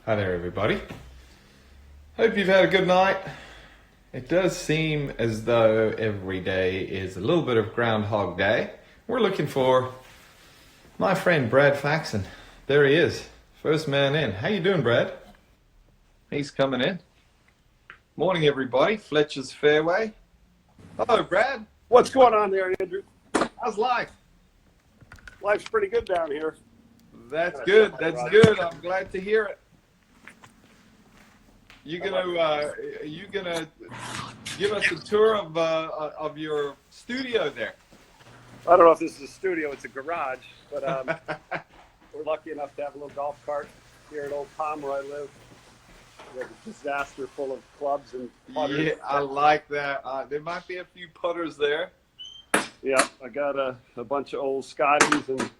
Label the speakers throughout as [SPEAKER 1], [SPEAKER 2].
[SPEAKER 1] Hi there, everybody. Hope you've had a good night. It does seem as though every day is a little bit of Groundhog Day. We're looking for my friend Brad Faxon. There he is, first man in. How you doing, Brad? He's coming in. Morning, everybody. Fletcher's Fairway. Hello, Brad.
[SPEAKER 2] What's going on there, Andrew?
[SPEAKER 1] How's life?
[SPEAKER 2] Life's pretty good down here.
[SPEAKER 1] That's good. That's good. I'm glad to hear it. You gonna give us a tour of your studio there?
[SPEAKER 2] I don't know if this is a studio, it's a garage, but we're lucky enough to have a little golf cart here at Old Palm where I live. We have a disaster full of clubs and putters.
[SPEAKER 1] Yeah, I like that. There might be a few putters there.
[SPEAKER 2] Yeah, I got a bunch of old Scotties, and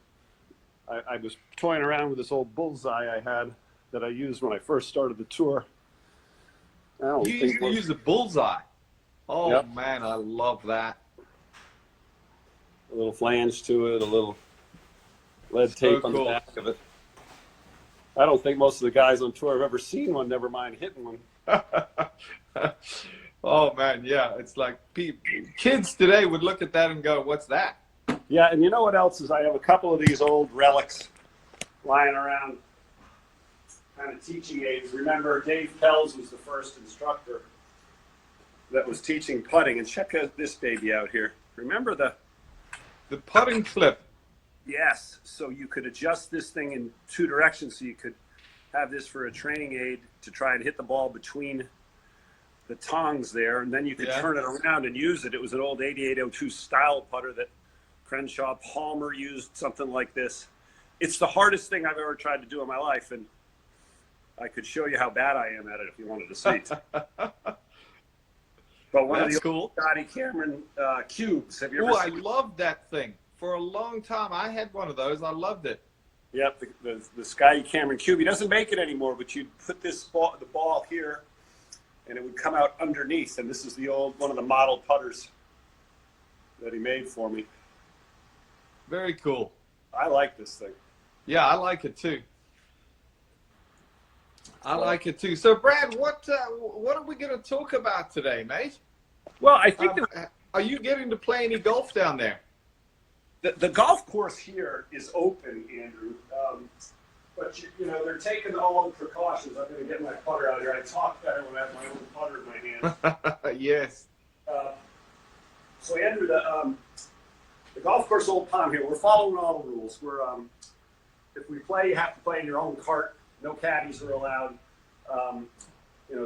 [SPEAKER 2] I was toying around with this old bullseye I had that I used when I first started the tour.
[SPEAKER 1] You use a bullseye. Oh,
[SPEAKER 2] yep.
[SPEAKER 1] Man, I love that.
[SPEAKER 2] A little flange to it, a little lead tape on the back of it. I don't think most of the guys on tour have ever seen one, never mind hitting one.
[SPEAKER 1] Oh, man, yeah. It's like kids today would look at that and go, what's that?
[SPEAKER 2] Yeah, and you know what else is? I have a couple of these old relics lying around, kind of teaching aids. Remember, Dave Pells was the first instructor that was teaching putting. And check this baby out here. Remember the
[SPEAKER 1] putting clip?
[SPEAKER 2] Yes. So you could adjust this thing in two directions. So you could have this for a training aid to try and hit the ball between the tongs there. And then you could turn it around and use it. It was an old 8802 style putter that Crenshaw Palmer used, something like this. It's the hardest thing I've ever tried to do in my life. And I could show you how bad I am at it if you wanted to see it. But one of the old Scotty Cameron cubes. Have you ever seen?
[SPEAKER 1] I loved that thing. For a long time, I had one of those. I loved it.
[SPEAKER 2] Yep, the Scotty Cameron cube. He doesn't make it anymore, but you'd put the ball here, and it would come out underneath. And this is one of the model putters that he made for me.
[SPEAKER 1] Very cool.
[SPEAKER 2] I like this thing.
[SPEAKER 1] Yeah, I like it too. I like it too. So, Brad, what are we going to talk about today, mate?
[SPEAKER 2] Well, I think
[SPEAKER 1] are you getting to play any golf down there?
[SPEAKER 2] The golf course here is open, Andrew. But they're taking all the precautions. I'm going to get my putter out here. I talk better when I have my own putter in my hand.
[SPEAKER 1] Yes.
[SPEAKER 2] So, Andrew, the golf course Old Palm here, we're following all the rules. If we play, you have to play in your own cart. No caddies are allowed.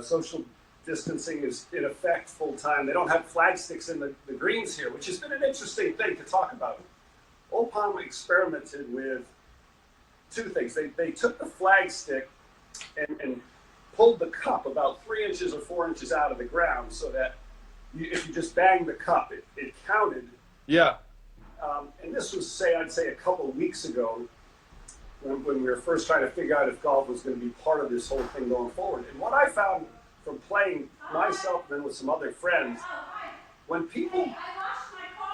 [SPEAKER 2] Social distancing is in effect full time. They don't have flag sticks in the greens here, which has been an interesting thing to talk about. Old Palm experimented with two things. They took the flag stick and pulled the cup about 3 inches or 4 inches out of the ground so that if you just banged the cup, it counted.
[SPEAKER 1] Yeah.
[SPEAKER 2] And this was, I'd say a couple of weeks ago, when we were first trying to figure out if golf was going to be part of this whole thing going forward. And what I found from playing myself and then with some other friends, when people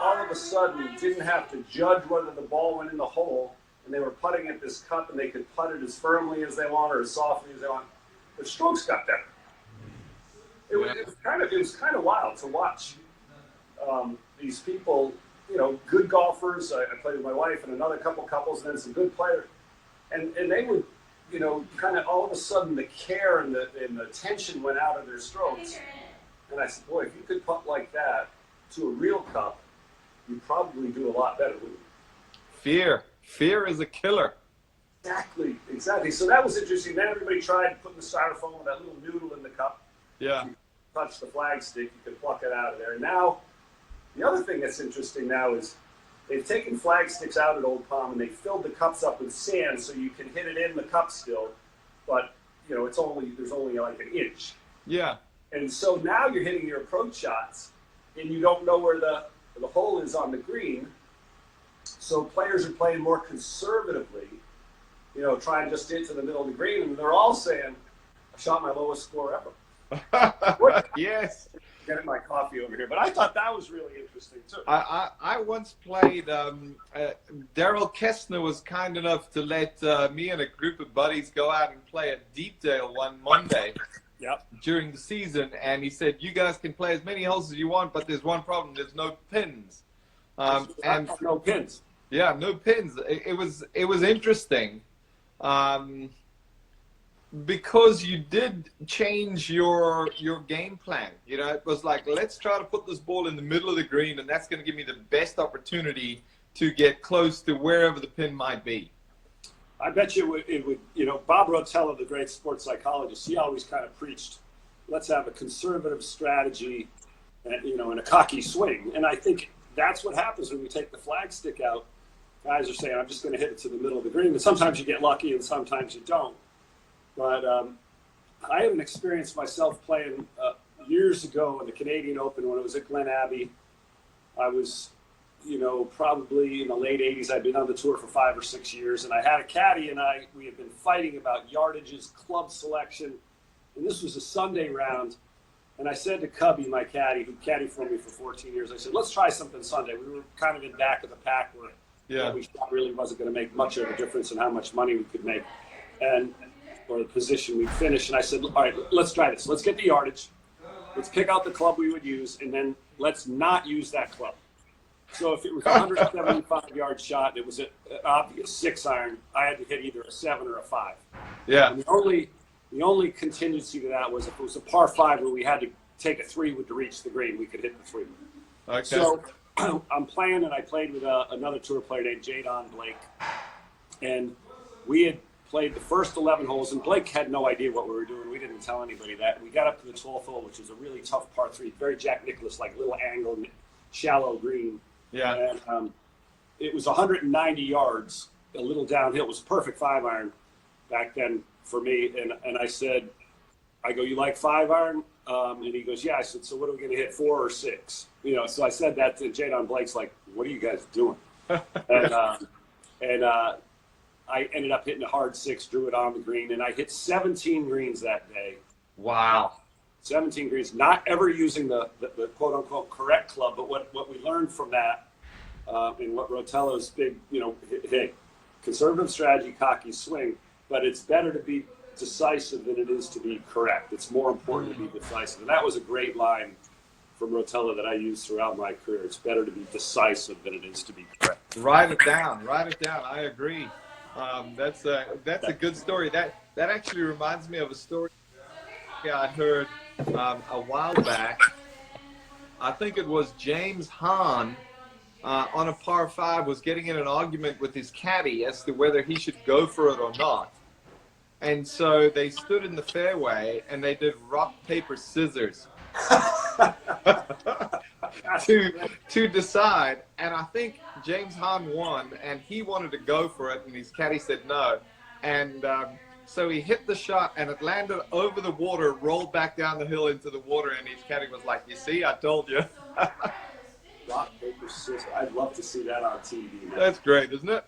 [SPEAKER 2] all of a sudden didn't have to judge whether the ball went in the hole and they were putting at this cup and they could putt it as firmly as they want or as softly as they want, the strokes got better. It was kind of wild to watch these people, good golfers. I played with my wife and another couples and then some good players. And they would, kind of all of a sudden the care and the tension went out of their strokes. And I said, boy, if you could putt like that to a real cup, you'd probably do a lot better, wouldn't you?
[SPEAKER 1] Fear is a killer.
[SPEAKER 2] Exactly. So that was interesting. Then everybody tried putting the styrofoam with that little noodle in the cup.
[SPEAKER 1] Yeah.
[SPEAKER 2] If you touch the flag stick, you could pluck it out of there. And now, the other thing that's interesting now is they've taken flag sticks out at Old Palm and they filled the cups up with sand so you can hit it in the cup still, but there's only like an inch.
[SPEAKER 1] Yeah.
[SPEAKER 2] And so now you're hitting your approach shots and you don't know where the hole is on the green. So players are playing more conservatively, trying just to hit to the middle of the green, and they're all saying, I shot my lowest score ever. What?
[SPEAKER 1] Yes.
[SPEAKER 2] Getting my coffee over here, but I thought that was really interesting too.
[SPEAKER 1] I once played. Daryl Kestner was kind enough to let me and a group of buddies go out and play at Deepdale one Monday
[SPEAKER 2] Yep.
[SPEAKER 1] during the season, and he said, "You guys can play as many holes as you want, but there's one problem: there's no pins." And
[SPEAKER 2] No pins.
[SPEAKER 1] yeah, no pins. It was interesting. Um, because you did change your game plan. You know, it was like, let's try to put this ball in the middle of the green, and that's going to give me the best opportunity to get close to wherever the pin might be.
[SPEAKER 2] I bet you it would, you know, Bob Rotella, the great sports psychologist, he always kind of preached, let's have a conservative strategy and, you know, and a cocky swing. And I think that's what happens when we take the flag stick out. Guys are saying, I'm just going to hit it to the middle of the green. And sometimes you get lucky and sometimes you don't. But I had an experience myself playing years ago in the Canadian Open when it was at Glen Abbey. I was, you know, probably in the late 80s. I'd been on the tour for 5 or 6 years, and I had a caddy, and we had been fighting about yardages, club selection, and this was a Sunday round. And I said to Cubby, my caddy, who caddied for me for 14 years, I said, let's try something Sunday. We were kind of in back of the pack where we thought really wasn't going to make much of a difference in how much money we could make. Or the position we'd finish. And I said, all right, let's try this. Let's get the yardage. Let's pick out the club we would use, and then let's not use that club. So if it was a 175-yard shot, it was an obvious 6-iron, I had to hit either a 7 or a 5.
[SPEAKER 1] Yeah.
[SPEAKER 2] And the only contingency to that was if it was a par 5 where we had to take a 3-wood to reach the green, we could hit the 3-wood.
[SPEAKER 1] Okay.
[SPEAKER 2] So I'm playing, and I played with another tour player named Jadon Blake. And we had played the first 11 holes, and Blake had no idea what we were doing. We didn't tell anybody that. We got up to the 12th hole, which was a really tough par 3, very Jack Nicklaus, like little angle, shallow green.
[SPEAKER 1] Yeah.
[SPEAKER 2] And it was 190 yards, a little downhill. It was a perfect 5-iron back then for me. And I said, you like 5-iron? And he goes, yeah. I said, so what are we going to hit, 4 or 6? You know, so I said that to Jadon Blake's like, what are you guys doing? and I ended up hitting a hard 6, drew it on the green, and I hit 17 greens that day.
[SPEAKER 1] Wow.
[SPEAKER 2] 17 greens, not ever using the quote-unquote correct club, but what we learned from that and what Rotella's big, you know, hey, conservative strategy, cocky swing, but it's better to be decisive than it is to be correct. It's more important to be decisive. And that was a great line from Rotella that I used throughout my career. It's better to be decisive than it is to be correct.
[SPEAKER 1] Write it down. Write it down. I agree. That's a good story. That actually reminds me of a story I heard a while back. I think it was James Hahn on a par 5 was getting in an argument with his caddy as to whether he should go for it or not. And so they stood in the fairway and they did rock, paper, scissors to decide. And I think James Hahn won, and he wanted to go for it, and his caddy said no. And so he hit the shot, and it landed over the water, rolled back down the hill into the water, and his caddy was like, you see, I told you.
[SPEAKER 2] Rock, paper, scissors. I'd love to see that on TV. Man.
[SPEAKER 1] That's great, isn't it?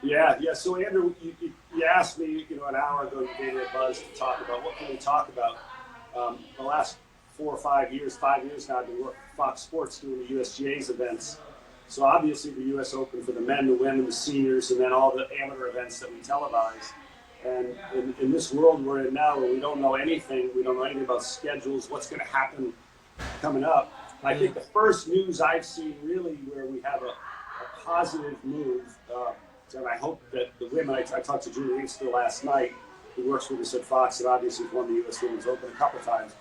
[SPEAKER 2] Yeah. So Andrew, you asked me, you know, an hour ago, you gave me a buzz to talk about what can we talk about. The last 4 or 5 years now, I've been working at Fox Sports doing the USGA's events. So obviously the U.S. Open for the men, the women, the seniors, and then all the amateur events that we televise. And in this world we're in now, where we don't know anything about schedules, what's going to happen coming up. I think the first news I've seen really where we have a positive move, and I hope that the women, I talked to Julie Easter last night, who works with us at Fox and obviously has won the U.S. Women's Open a couple times.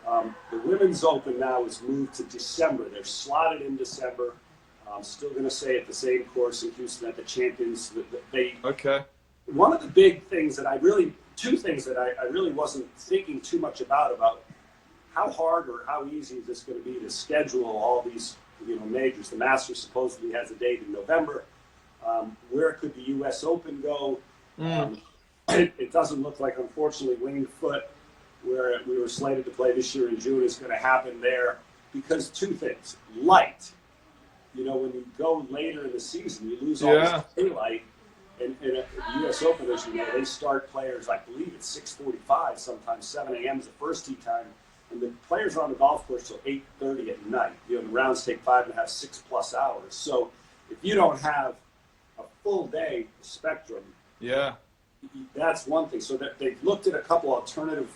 [SPEAKER 2] The Women's Open now is moved to December. They're slotted in December. I'm still going to say at the same course in Houston at the Champions.
[SPEAKER 1] Okay.
[SPEAKER 2] One of the big things that two things that I really wasn't thinking too much about how hard or how easy is this going to be to schedule all these, you know, majors. The Masters supposedly has a date in November. Where could the U.S. Open go? It doesn't look like, unfortunately, Winged Foot, where we were slated to play this year in June, is going to happen there because two things. Light. You know, when you go later in the season, you lose all this daylight. And at the U.S. Open, as you know, they start players, I believe, at 6:45, sometimes 7 a.m. is the first tee time, and the players are on the golf course till 8:30 at night. You know, the rounds take 5.5, 6+ hours. So if you don't have a full day spectrum,
[SPEAKER 1] Yeah.
[SPEAKER 2] that's one thing. So they've looked at a couple alternative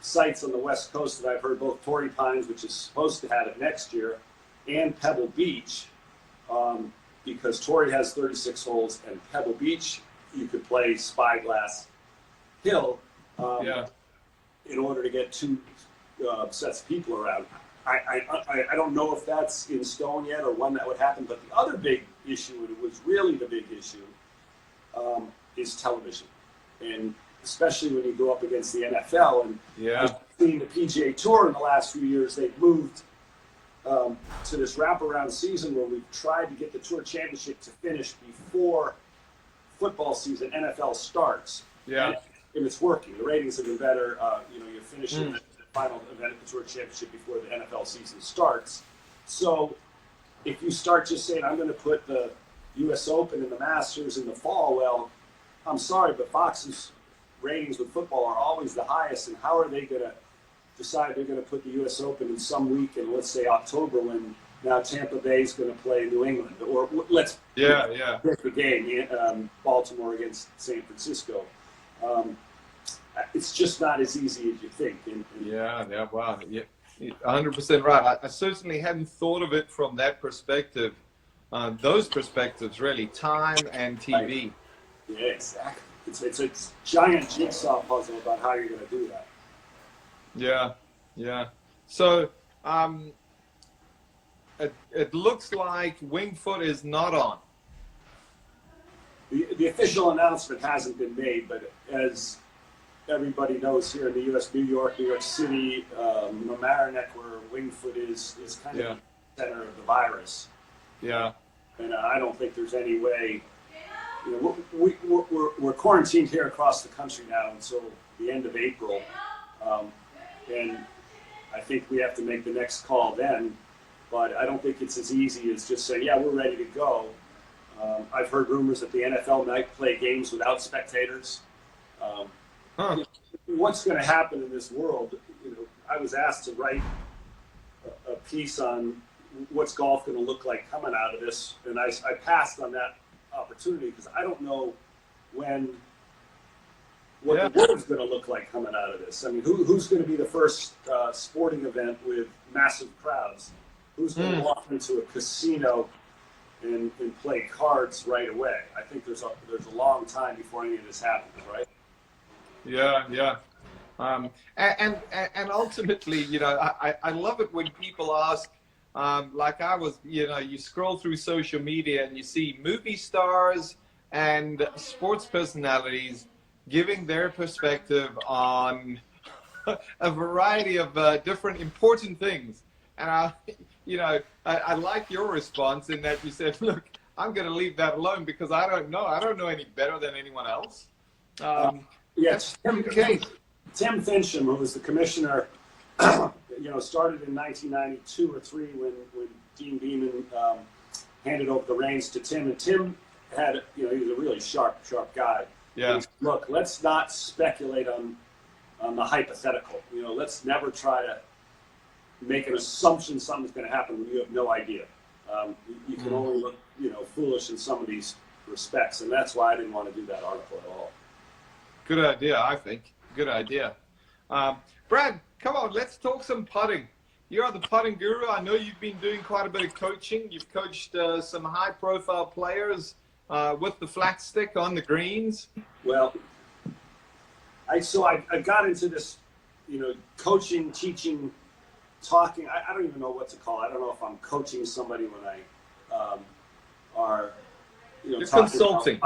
[SPEAKER 2] sites on the West Coast that I've heard, both Torrey Pines, which is supposed to have it next year, and Pebble Beach, because Torrey has 36 holes, and Pebble Beach you could play Spyglass Hill in order to get two sets of people around. I don't know if that's in stone yet or when that would happen, but the other big issue, and it was really the big issue, is television. And especially when you go up against the NFL. And I've seen the PGA Tour in the last few years, they've moved to this wraparound season where we've tried to get the Tour Championship to finish before football season, NFL starts.
[SPEAKER 1] Yeah.
[SPEAKER 2] And it's working. The ratings have been better. You're finishing the final event of the Tour Championship before the NFL season starts. So if you start just saying, I'm going to put the U.S. Open and the Masters in the fall, well, I'm sorry, but Fox's ratings with football are always the highest, and how are they going to decide they're going to put the U.S. Open in some week in, let's say, October, when now Tampa Bay is going to play New England, or let's pick the game, Baltimore against San Francisco. It's just not as easy as you think.
[SPEAKER 1] Wow. Yeah, 100% right. I certainly hadn't thought of it from that perspective. Those perspectives, really, time and TV.
[SPEAKER 2] Yeah, exactly. It's a giant jigsaw puzzle about how you're going to do that.
[SPEAKER 1] Yeah. So it looks like Winged Foot is not on.
[SPEAKER 2] The official announcement hasn't been made, but as everybody knows here in the U.S., New York City, Mamaroneck, where Winged Foot is kind of the center of the virus.
[SPEAKER 1] Yeah.
[SPEAKER 2] And I don't think there's any way. We're quarantined here across the country now until the end of April, and I think we have to make the next call then. But I don't think it's as easy as just saying, yeah, we're ready to go. I've heard rumors that the NFL might play games without spectators. What's going to happen in this world? I was asked to write a piece on what's golf going to look like coming out of this, and I passed on that opportunity because I don't know what the world's going to look like coming out of this. I mean, who's going to be the first sporting event with massive crowds? Who's going to walk into a casino and play cards right away? I think there's a long time before any of this happens, right?
[SPEAKER 1] Yeah. And ultimately, I love it when people ask, like I was, you scroll through social media and you see movie stars and sports personalities giving their perspective on a variety of different important things. And I like your response in that you said, look, I'm going to leave that alone because I don't know any better than anyone else.
[SPEAKER 2] Yes, Tim Fincham, who was the commissioner, started in 1992 or 3 when Dean Beeman handed over the reins to Tim, and Tim had, he was a really sharp guy.
[SPEAKER 1] Yeah.
[SPEAKER 2] Look, let's not speculate on the hypothetical. Let's never try to make an assumption something's going to happen when you have no idea. You can only look, foolish in some of these respects, and that's why I didn't want to do that article at all.
[SPEAKER 1] Good idea, I think. Good idea. Brad, come on, let's talk some putting. You're the putting guru. I know you've been doing quite a bit of coaching. You've coached some high-profile players with the flat stick on the greens.
[SPEAKER 2] Well, I got into this, coaching, teaching, talking. I don't even know what to call it. I don't know if I'm coaching somebody when I are,
[SPEAKER 1] You're consulting.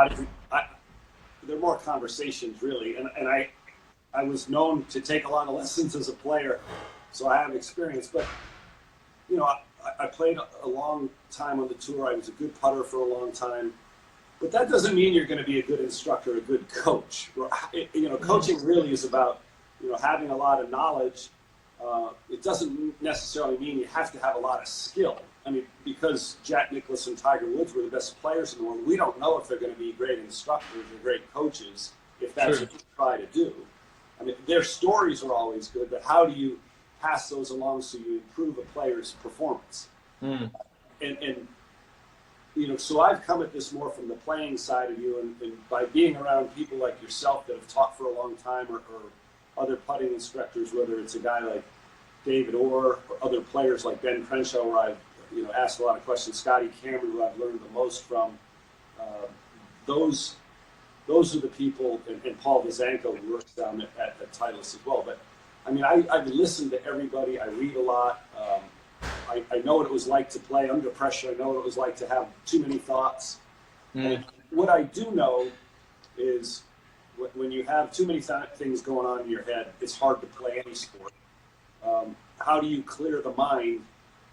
[SPEAKER 2] They're more conversations, really. And I was known to take a lot of lessons as a player, so I have experience. But, I played a long time on the tour. I was a good putter for a long time. But that doesn't mean you're going to be a good instructor, a good coach. Coaching really is about, having a lot of knowledge. It doesn't necessarily mean you have to have a lot of skill. I mean, because Jack Nicklaus and Tiger Woods were the best players in the world, we don't know if they're going to be great instructors or great coaches if that's
[SPEAKER 1] True.
[SPEAKER 2] what you try to do. I mean, their stories are always good, but how do you pass those along so you improve a player's performance?
[SPEAKER 1] Mm.
[SPEAKER 2] And you know, so I've come at this more from the playing side of you, and by being around people like yourself that have taught for a long time, or other putting instructors, whether it's a guy like David Orr or other players like Ben Crenshaw, where I've asked a lot of questions, Scotty Cameron, who I've learned the most from. Those are the people, and Paul Vizanko, who works down at Titleist as well. But I mean, I've listened to everybody. I read a lot. I know what it was like to play under pressure. I know what it was like to have too many thoughts. And what I do know is when you have too many things going on in your head, it's hard to play any sport. How do you clear the mind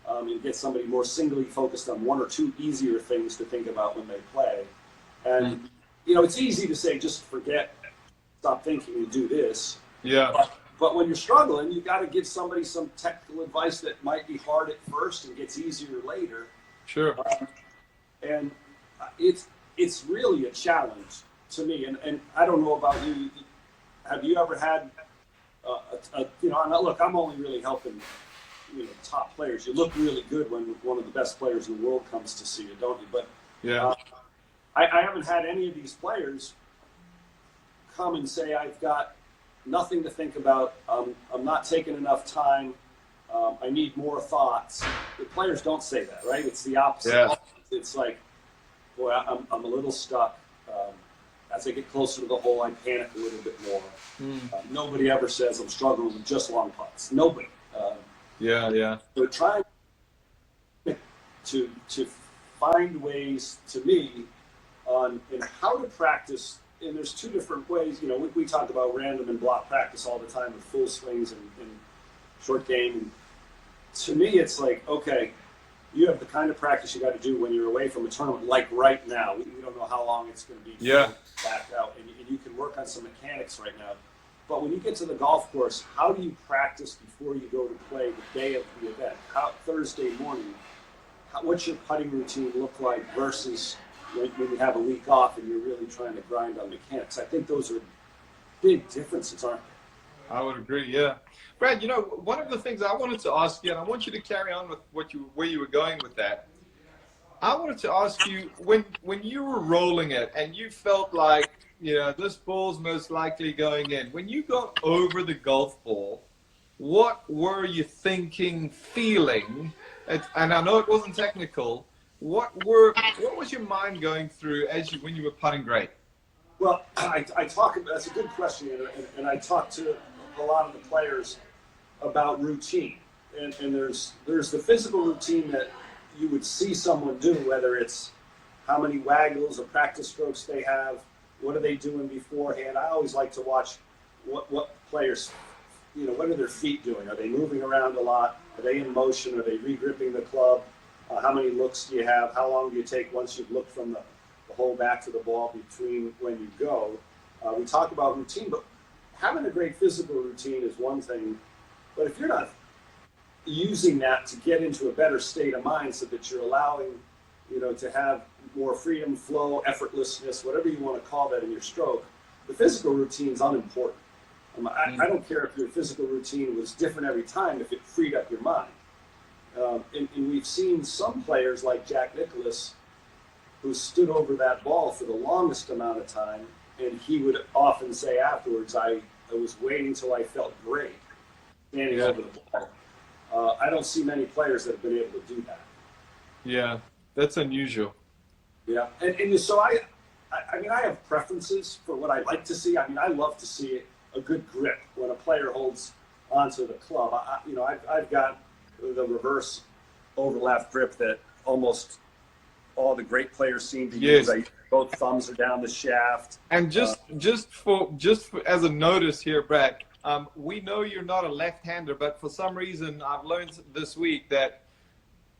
[SPEAKER 2] and get somebody more singly focused on one or two easier things to think about when they play? And, it's easy to say, just forget, stop thinking and do this.
[SPEAKER 1] Yeah.
[SPEAKER 2] But when you're struggling, you got to give somebody some technical advice that might be hard at first and gets easier later.
[SPEAKER 1] Sure.
[SPEAKER 2] And it's really a challenge to me. And I don't know about you. Have you ever had, look, I'm only really helping, top players. You look really good when one of the best players in the world comes to see you, don't you? But
[SPEAKER 1] yeah.
[SPEAKER 2] I haven't had any of these players come and say, I've got nothing to think about. I'm not taking enough time. I need more thoughts. The players don't say that, right? It's the opposite.
[SPEAKER 1] Yeah.
[SPEAKER 2] It's like, boy, I'm a little stuck. As I get closer to the hole, I panic a little bit more. Nobody ever says I'm struggling with just long putts. Nobody.
[SPEAKER 1] Yeah.
[SPEAKER 2] They're trying to find ways, to me, in how to practice. And there's two different ways. We talk about random and block practice all the time with full swings and short game. And to me, it's like, okay, you have the kind of practice you got to do when you're away from a tournament, like right now. We don't know how long it's going to be.
[SPEAKER 1] Yeah.
[SPEAKER 2] Back out, and you can work on some mechanics right now. But when you get to the golf course, how do you practice before you go to play the day of the event? Thursday morning, what's your putting routine look like versus when you have a week off and you're really trying to grind on mechanics? I think those are big differences, aren't they?
[SPEAKER 1] I would agree, yeah. Brad, one of the things I wanted to ask you, and I want you to carry on with where you were going with that. I wanted to ask you, when you were rolling it and you felt like, this ball's most likely going in, when you got over the golf ball, what were you thinking, feeling? And I know it wasn't technical. What was your mind going through when you were putting great?
[SPEAKER 2] Well, that's a good question, and I talk to a lot of the players about routine, and there's the physical routine that you would see someone do, whether it's how many waggles or practice strokes they have, what are they doing beforehand. I always like to watch what players, what are their feet doing? Are they moving around a lot? Are they in motion? Are they re-gripping the club? How many looks do you have? How long do you take once you've looked from the hole back to the ball between when you go? We talk about routine, but having a great physical routine is one thing. But if you're not using that to get into a better state of mind so that you're allowing, to have more freedom, flow, effortlessness, whatever you want to call that in your stroke, the physical routine is unimportant. I don't care if your physical routine was different every time if it freed up your mind. And we've seen some players like Jack Nicklaus who stood over that ball for the longest amount of time, and he would often say afterwards, I was waiting till I felt great standing over the ball. I don't see many players that have been able to do that.
[SPEAKER 1] Yeah, that's unusual.
[SPEAKER 2] Yeah, and so I have preferences for what I like to see. I mean, I love to see a good grip when a player holds onto the club. I've got the reverse overlap grip that almost all the great players seem to use. Both thumbs are down the shaft.
[SPEAKER 1] And just for as a notice here, Brad, we know you're not a left-hander, but for some reason I've learned this week that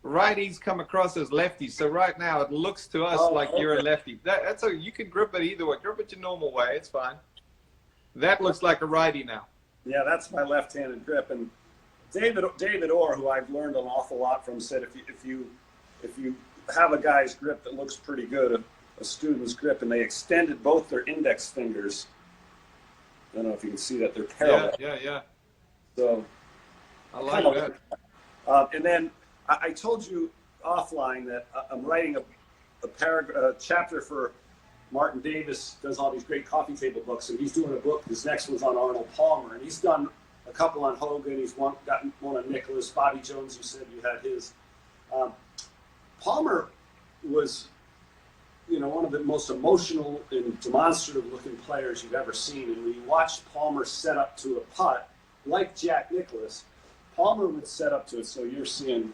[SPEAKER 1] righties come across as lefties. So right now it looks to us like you're a lefty. That's you can grip it either way. Grip it your normal way. It's fine. That looks like a righty now.
[SPEAKER 2] Yeah, that's my left-handed grip, and David Orr, who I've learned an awful lot from, said if you have a guy's grip that looks pretty good, a student's grip, and they extended both their index fingers. I don't know if you can see that they're parallel.
[SPEAKER 1] Yeah.
[SPEAKER 2] So
[SPEAKER 1] I like that.
[SPEAKER 2] And then I told you offline that I'm writing a chapter for Martin Davis. Does all these great coffee table books, and he's doing a book. His next one's on Arnold Palmer, and he's done a couple on Hogan. He's gotten one on Nicholas. Bobby Jones, you said you had his. Palmer was, one of the most emotional and demonstrative looking players you've ever seen. And when you watched Palmer set up to a putt, like Jack Nicklaus, Palmer would set up to it. So you're seeing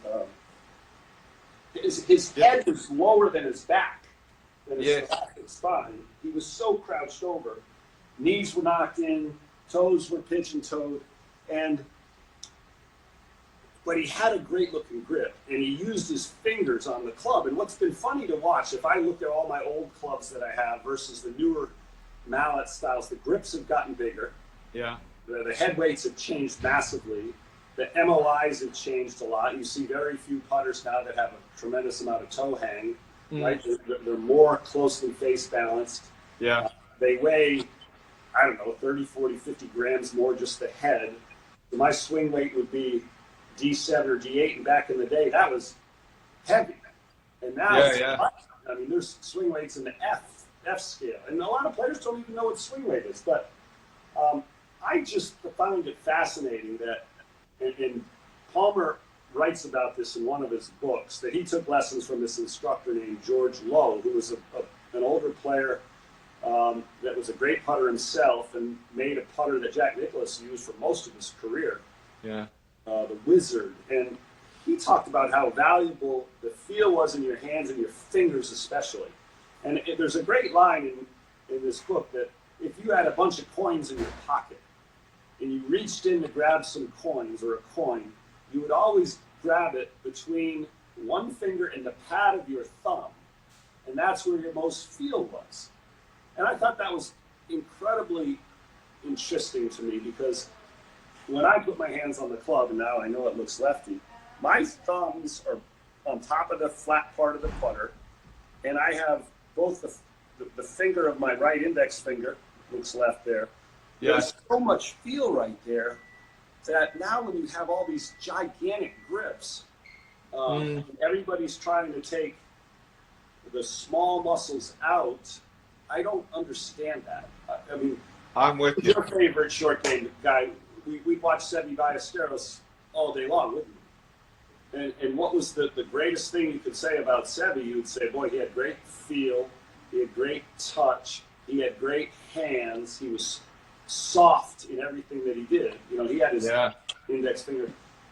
[SPEAKER 2] his head was lower than his back, than his spine. He was so crouched over. Knees were knocked in, toes were pigeon-toed, but he had a great-looking grip, and he used his fingers on the club. And what's been funny to watch, if I look at all my old clubs that I have versus the newer mallet styles, the grips have gotten bigger.
[SPEAKER 1] Yeah.
[SPEAKER 2] The head weights have changed massively. The MOIs have changed a lot. You see very few putters now that have a tremendous amount of toe hang, right? They're more closely face balanced.
[SPEAKER 1] Yeah.
[SPEAKER 2] They weigh, 30, 40, 50 grams more just the head. So my swing weight would be D7 or D8, and back in the day, that was heavy. And now, there's swing weights in the F scale. And a lot of players don't even know what swing weight is. But I just found it fascinating that, and Palmer writes about this in one of his books, that he took lessons from this instructor named George Lowe, who was an older player that was a great putter himself and made a putter that Jack Nicklaus used for most of his career.
[SPEAKER 1] Yeah.
[SPEAKER 2] The Wizard. And he talked about how valuable the feel was in your hands and your fingers especially. And there's a great line in this book that if you had a bunch of coins in your pocket and you reached in to grab some coins or a coin, you would always grab it between one finger and the pad of your thumb. And that's where your most feel was. And I thought that was incredibly interesting to me, because when I put my hands on the club, and now I know it looks lefty, my thumbs are on top of the flat part of the putter, and I have both the finger of my right index finger, looks left there.
[SPEAKER 1] Yeah.
[SPEAKER 2] There's so much feel right there that now when you have all these gigantic grips, everybody's trying to take the small muscles out. I don't understand that. I mean,
[SPEAKER 1] I'm with you.
[SPEAKER 2] Your favorite short game guy, we'd watch Seve Ballesteros all day long, wouldn't we? And what was the greatest thing you could say about Seve? You would say, boy, he had great feel, he had great touch, he had great hands, he was soft in everything that he did. He had his index finger.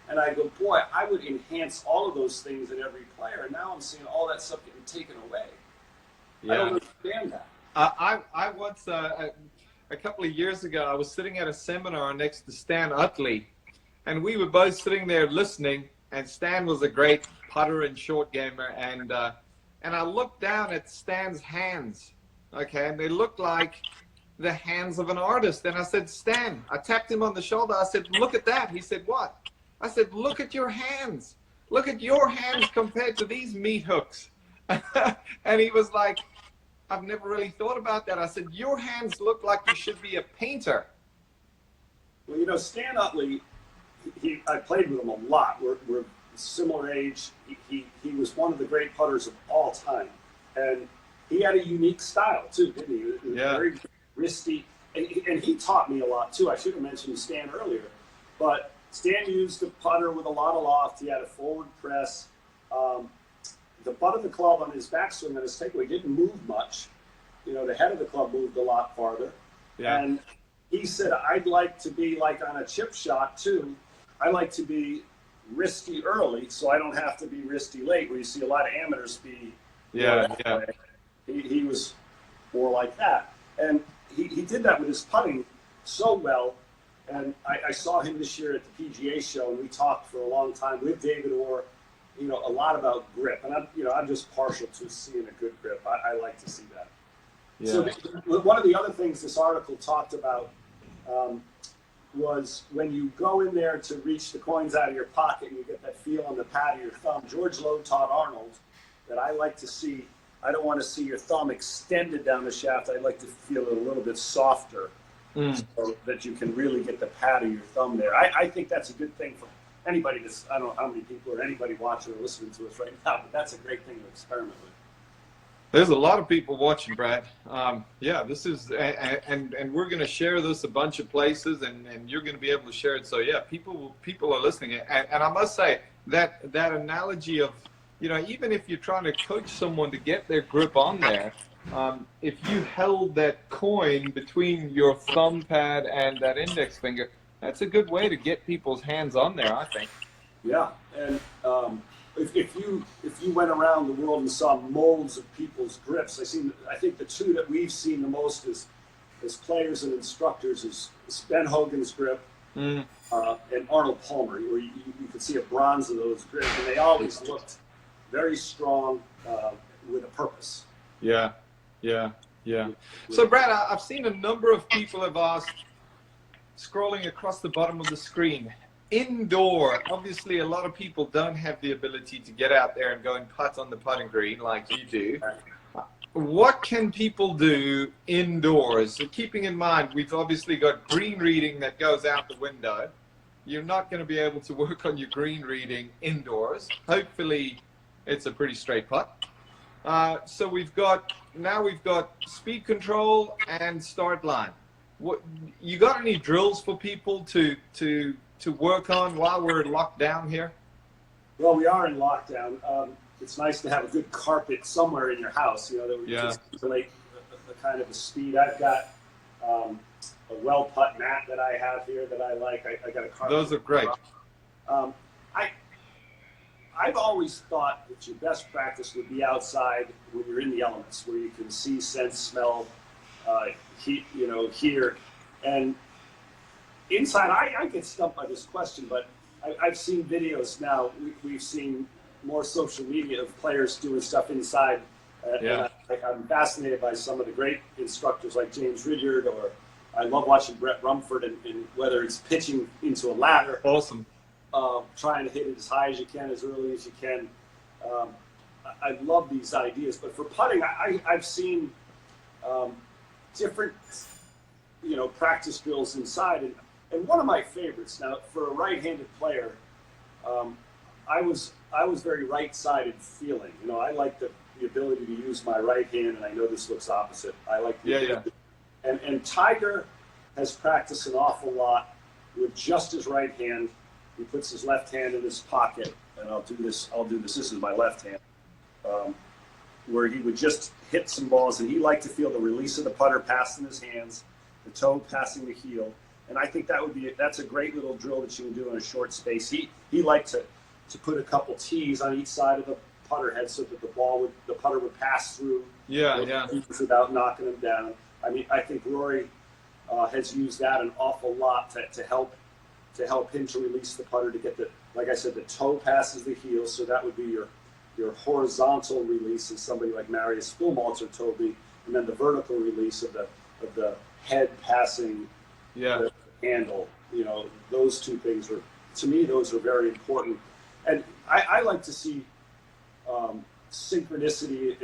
[SPEAKER 2] And I go, boy, I would enhance all of those things in every player. And now I'm seeing all that stuff getting taken away. Yeah. I don't understand that.
[SPEAKER 1] I once, a couple of years ago, I was sitting at a seminar next to Stan Utley, and we were both sitting there listening, and Stan was a great putter and short gamer, and I looked down at Stan's hands, okay, and they looked like the hands of an artist. And I said, Stan, I tapped him on the shoulder, I said, look at that. He said, what? I said, look at your hands. Look at your hands compared to these meat hooks. And he was like, I've never really thought about that. I said, your hands look like you should be a painter.
[SPEAKER 2] Well, Stan Utley, I played with him a lot. We're similar age. He was one of the great putters of all time. And he had a unique style, too, didn't he? It was very wristy. And he taught me a lot, too. I should have mentioned Stan earlier. But Stan used a putter with a lot of loft. He had a forward press. The butt of the club on his backswing on his takeaway didn't move much. The head of the club moved a lot farther. Yeah. And he said, I'd like to be like on a chip shot, too. I like to be wristy early, so I don't have to be wristy late, where you see a lot of amateurs be. He was more like that. And he did that with his putting so well. And I saw him this year at the PGA show, and we talked for a long time with David Orr, a lot about grip. And I'm just partial to seeing a good grip. I like to see that. Yeah. So one of the other things this article talked about, was when you go in there to reach the coins out of your pocket and you get that feel on the pad of your thumb. George Lowe taught Arnold that I like to see, I don't want to see your thumb extended down the shaft. I like to feel it a little bit softer so that you can really get the pad of your thumb there. I think that's a good thing for anybody that's, I don't know how many people or anybody watching or listening to us right now, but that's a great thing to experiment with.
[SPEAKER 1] There's a lot of people watching, Brad. Yeah, this is, and we're going to share this a bunch of places, and you're going to be able to share it. So yeah, people are listening, and I must say that analogy of, you know, even if you're trying to coach someone to get their grip on there, if you held that coin between your thumb pad and that index finger, that's a good way to get people's hands on there, I think.
[SPEAKER 2] Yeah, and if you went around the world and saw molds of people's grips, I think the two that we've seen the most as players and instructors is Ben Hogan's grip and Arnold Palmer, where you could see a bronze of those grips, and they always looked very strong with a purpose.
[SPEAKER 1] Yeah. So Brad, I've seen a number of people have asked, scrolling across the bottom of the screen, indoor, obviously a lot of people don't have the ability to get out there and go and putt on the putting green like you do. What can people do indoors? So keeping in mind, we've obviously got green reading that goes out the window. You're not going to be able to work on your green reading indoors. Hopefully it's a pretty straight putt. So we've got speed control and start line. What you got any drills for people to work on while we're locked down here?
[SPEAKER 2] Well, we are in lockdown. It's nice to have a good carpet somewhere in your house, you know, that we just relate the kind of the speed. I've got a well putt mat that I have here that I like. I got a carpet.
[SPEAKER 1] Those are great.
[SPEAKER 2] I've always thought that your best practice would be outside when you're in the elements, where you can see, sense, smell, hear. And inside, I get stumped by this question, but I've seen videos now. We've seen more social media of players doing stuff inside. And I'm fascinated by some of the great instructors like James Ridyard, or I love watching Brett Rumford, and whether it's pitching into a ladder.
[SPEAKER 1] Awesome.
[SPEAKER 2] Trying to hit it as high as you can, as early as you can. I love these ideas, but for putting, I've seen different, practice drills inside, and one of my favorites. Now, for a right-handed player, I was very right-sided feeling. You know, I like the ability to use my right hand, and I know this looks opposite. I like the ability. And Tiger has practiced an awful lot with just his right hand. He puts his left hand in his pocket, and I'll do this. This is my left hand, where he would just hit some balls, and he liked to feel the release of the putter passing his hands, the toe passing the heel, and I think that's a great little drill that you can do in a short space. He liked to put a couple tees on each side of the putter head so that the putter would pass through. Without knocking him down. I mean, I think Rory has used that an awful lot to help him to release the putter, to get like I said, the toe passes the heel, so that would be your horizontal release of somebody like Marius Filmalter told me, and then the vertical release of the head passing the handle. You know, those two things to me, those are very important. And I like to see synchronicity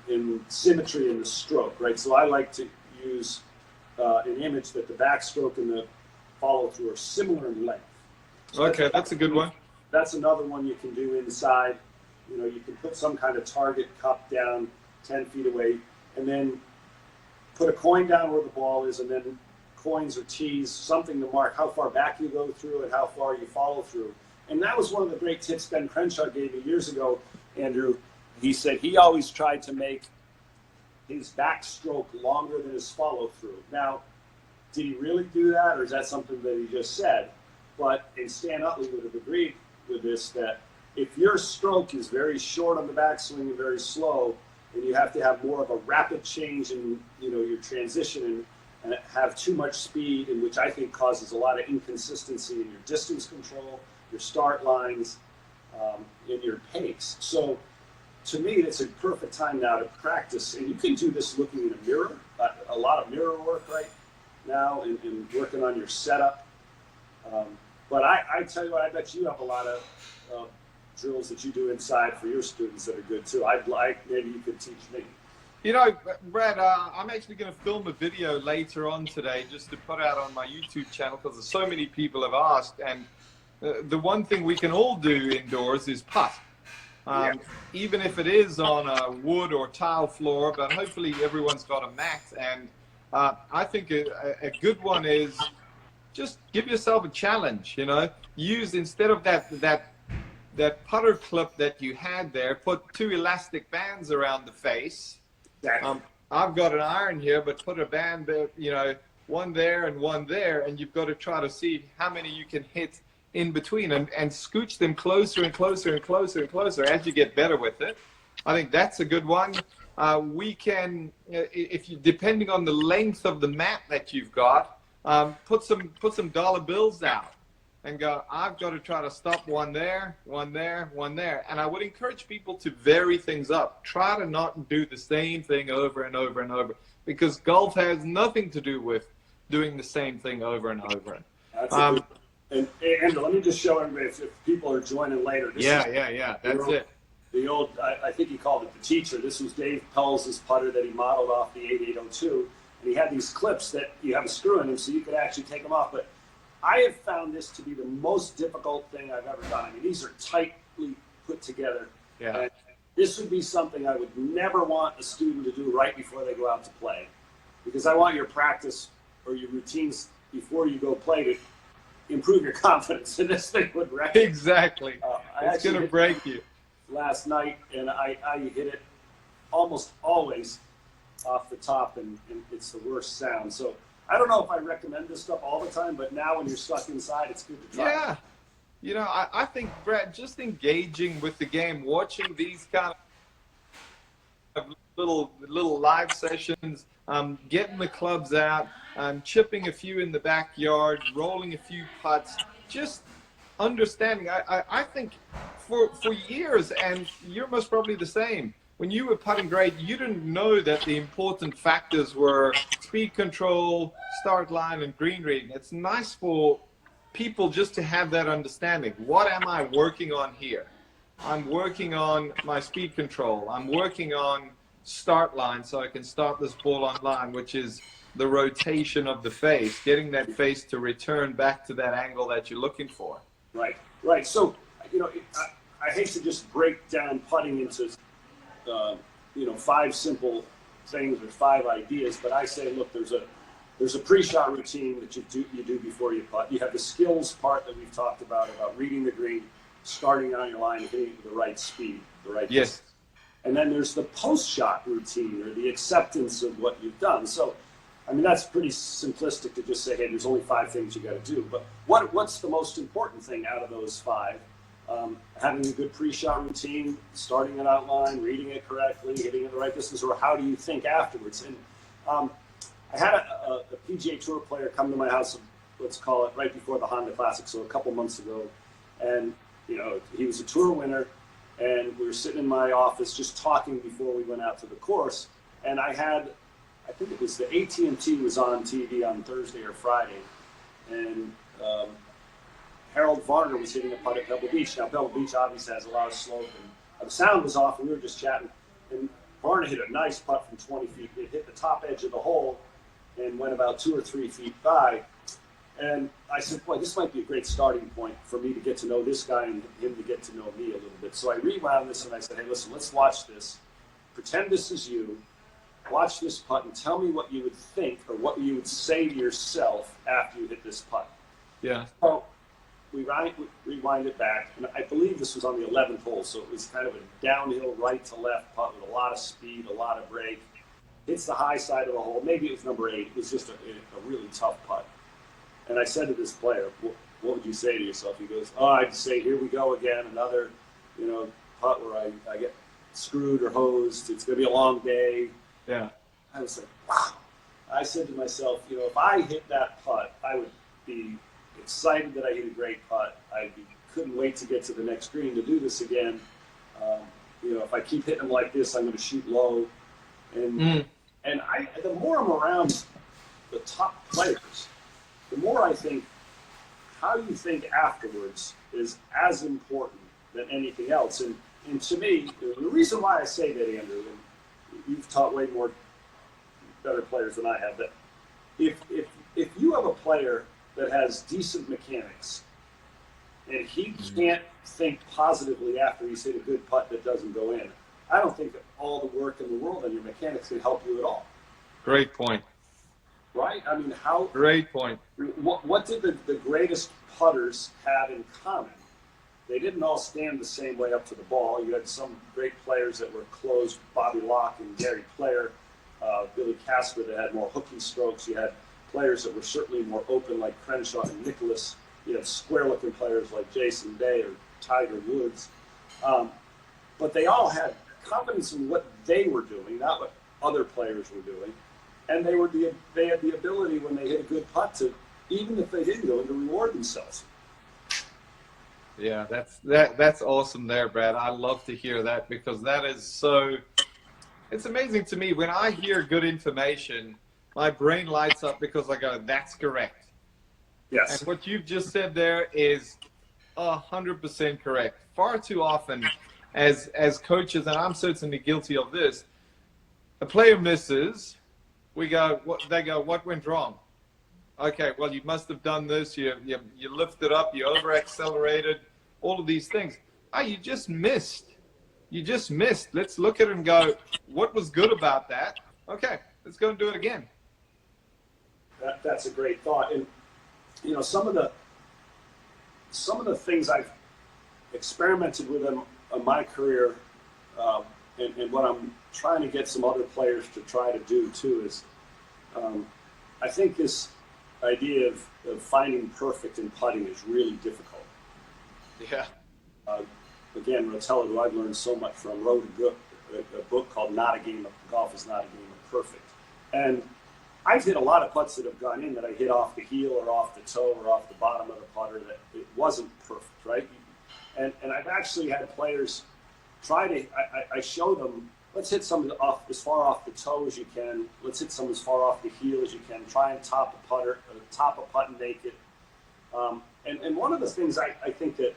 [SPEAKER 2] in symmetry in the stroke, right? So I like to use an image that the backstroke and the follow through are similar in length. So
[SPEAKER 1] okay, that's a good one.
[SPEAKER 2] That's another one you can do inside. You know, you can put some kind of target cup down 10 feet away, and then put a coin down where the ball is, and then coins or tees, something to mark how far back you go through and how far you follow through. And that was one of the great tips Ben Crenshaw gave me years ago, Andrew. He said he always tried to make his backstroke longer than his follow through. Now, did he really do that, or is that something that he just said? But Stan Utley would have agreed with this, that if your stroke is very short on the backswing and very slow, and you have to have more of a rapid change in your transition and have too much speed, and which I think causes a lot of inconsistency in your distance control, your start lines, in your pace. So to me, it's a perfect time now to practice, and you can do this looking in a mirror, a lot of mirror work right now, and working on your setup. But I tell you what, I bet you have a lot of drills that you do inside for your students that are good too. I'd like, maybe you could teach me.
[SPEAKER 1] You know, Brad, I'm actually going to film a video later on today just to put out on my YouTube channel because so many people have asked. And the one thing we can all do indoors is putt.
[SPEAKER 2] Yeah.
[SPEAKER 1] Even if it is on a wood or tile floor, but hopefully everyone's got a mat. And I think a good one is just give yourself a challenge, you know, use instead of that putter clip that you had there, put 2 elastic bands around the face.
[SPEAKER 2] Exactly.
[SPEAKER 1] I've got an iron here, but put a band there, you know, one there and one there, and you've got to try to see how many you can hit in between and scooch them closer and closer and closer and closer as you get better with it. I think that's a good one. We can, if you, depending on the length of the mat that you've got, put some dollar bills out and go, I've got to try to stop one there, one there, one there. And I would encourage people to vary things up. Try to not do the same thing over and over and over, because golf has nothing to do with doing the same thing over and over.
[SPEAKER 2] That's a good, and let me just show everybody if people are joining later. This
[SPEAKER 1] Yeah. That's it.
[SPEAKER 2] The old, I think he called it the teacher. This was Dave Pelz's putter that he modeled off the 8802. And he had these clips that you have a screw in them so you could actually take them off. But I have found this to be the most difficult thing I've ever done. I mean, these are tightly put together.
[SPEAKER 1] Yeah.
[SPEAKER 2] And this would be something I would never want a student to do right before they go out to play. Because I want your practice or your routines before you go play to improve your confidence. And this thing would wreck it.
[SPEAKER 1] Exactly. It's going to break you.
[SPEAKER 2] Last night, and I hit it almost always off the top, and it's the worst sound. So I don't know if I recommend this stuff all the time, but now when you're stuck inside, it's good to try.
[SPEAKER 1] Yeah. You know, I think, Brad, just engaging with the game, watching these kind of little live sessions, getting the clubs out, chipping a few in the backyard, rolling a few putts, just understanding. I think for years, and you're most probably the same, when you were putting great, you didn't know that the important factors were speed control, start line, and green reading. It's nice for people just to have that understanding. What am I working on here? I'm working on my speed control. I'm working on start line so I can start this ball on line, which is the rotation of the face, getting that face to return back to that angle that you're looking for.
[SPEAKER 2] Right. So, you know, I hate to just break down putting into 5 simple things or 5 ideas, but I say, look, there's a pre-shot routine that you do before you putt. You have the skills part that we've talked about reading the green, starting on your line, and hitting the right speed, the right distance. And then there's the post-shot routine or the acceptance of what you've done. So, I mean, that's pretty simplistic to just say, hey, there's only 5 things you got to do. But what's the most important thing out of those 5? Having a good pre-shot routine, starting an outline, reading it correctly, hitting it the right distance, or how do you think afterwards? And I had a PGA Tour player come to my house, let's call it right before the Honda Classic, so a couple months ago. And, you know, he was a tour winner, and we were sitting in my office just talking before we went out to the course. And I think it was the AT&T was on TV on Thursday or Friday, and Harold Varner was hitting a putt at Pebble Beach. Now, Pebble Beach obviously has a lot of slope, and the sound was off, and we were just chatting. And Varner hit a nice putt from 20 feet. It hit the top edge of the hole and went about 2 or 3 feet by. And I said, boy, this might be a great starting point for me to get to know this guy and him to get to know me a little bit. So I rewound this, and I said, hey, listen, let's watch this. Pretend this is you. Watch this putt and tell me what you would think or what you would say to yourself after you hit this putt.
[SPEAKER 1] Yeah.
[SPEAKER 2] So we rewind it back, and I believe this was on the 11th hole, so it was kind of a downhill right to left putt with a lot of speed, a lot of break. Hits the high side of the hole. Maybe it was number 8. It was just a really tough putt. And I said to this player, what would you say to yourself? He goes, I'd say, here we go again, another, putt where I get screwed or hosed. It's going to be a long day.
[SPEAKER 1] Yeah.
[SPEAKER 2] I was like, wow. I said to myself, if I hit that putt, I would be excited that I hit a great putt. Couldn't wait to get to the next green to do this again. If I keep hitting them like this, I'm going to shoot low. And the more I'm around the top players, the more I think, how you think afterwards is as important than anything else. And to me, the reason why I say that, Andrew, and you've taught way more better players than I have, that if you have a player that has decent mechanics and he can't think positively after he's hit a good putt that doesn't go in, I don't think that all the work in the world on your mechanics can help you at all.
[SPEAKER 1] Great point.
[SPEAKER 2] Right? I mean, how?
[SPEAKER 1] Great point.
[SPEAKER 2] What did the greatest putters have in common? They didn't all stand the same way up to the ball. You had some great players that were closed, Bobby Locke and Gary Player, Billy Casper, that had more hooking strokes. You had players that were certainly more open, like Crenshaw and Nicholas. You had square-looking players like Jason Day or Tiger Woods. But they all had confidence in what they were doing, not what other players were doing. And they had the ability, when they hit a good putt, to, even if they didn't go in, to reward themselves.
[SPEAKER 1] Yeah, that's awesome there, Brad. I love to hear that, because that is so, it's amazing to me. When I hear good information, my brain lights up, because I go, that's correct.
[SPEAKER 2] Yes.
[SPEAKER 1] And what you've just said there is 100% correct. Far too often as coaches, and I'm certainly guilty of this, a player misses, we go, they go, what went wrong? Okay, well, you must have done this. You lifted up, you over accelerated, all of these things. You just missed. You just missed. Let's look at it and go, what was good about that? Okay, let's go and do it again.
[SPEAKER 2] That's a great thought. And you know, some of the things I've experimented with in my career, and what I'm trying to get some other players to try to do too, is I think this idea of finding perfect in putting is really difficult.
[SPEAKER 1] Yeah.
[SPEAKER 2] Again, Rotella, who I've learned so much from, wrote a book called Golf is Not a Game of Perfect. And I've hit a lot of putts that have gone in that I hit off the heel or off the toe or off the bottom of the putter that it wasn't perfect, right? And I've actually had players try to, I show them, let's hit some off as far off the toe as you can. Let's hit some as far off the heel as you can. Try and top a putt and make it. And one of the things I think that,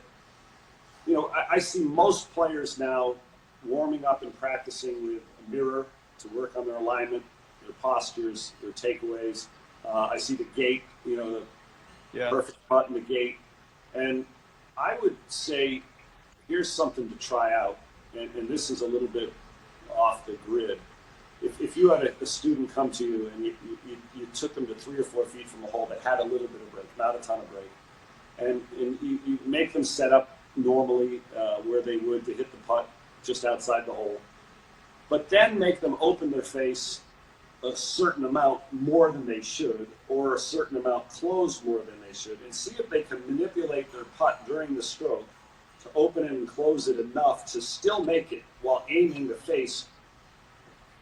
[SPEAKER 2] you know, I see most players now warming up and practicing with a mirror to work on their alignment, their postures, their takeaways. I see the gait, you know, the perfect putt in the gait. And I would say, here's something to try out. And this is a little bit off the grid. If you had a student come to you and you took them to 3 or 4 feet from a hole that had a little bit of break, not a ton of break, and you make them set up normally where they would to hit the putt just outside the hole, but then make them open their face a certain amount more than they should, or a certain amount closed more than they should, and see if they can manipulate their putt during the stroke to open it and close it enough to still make it while aiming the face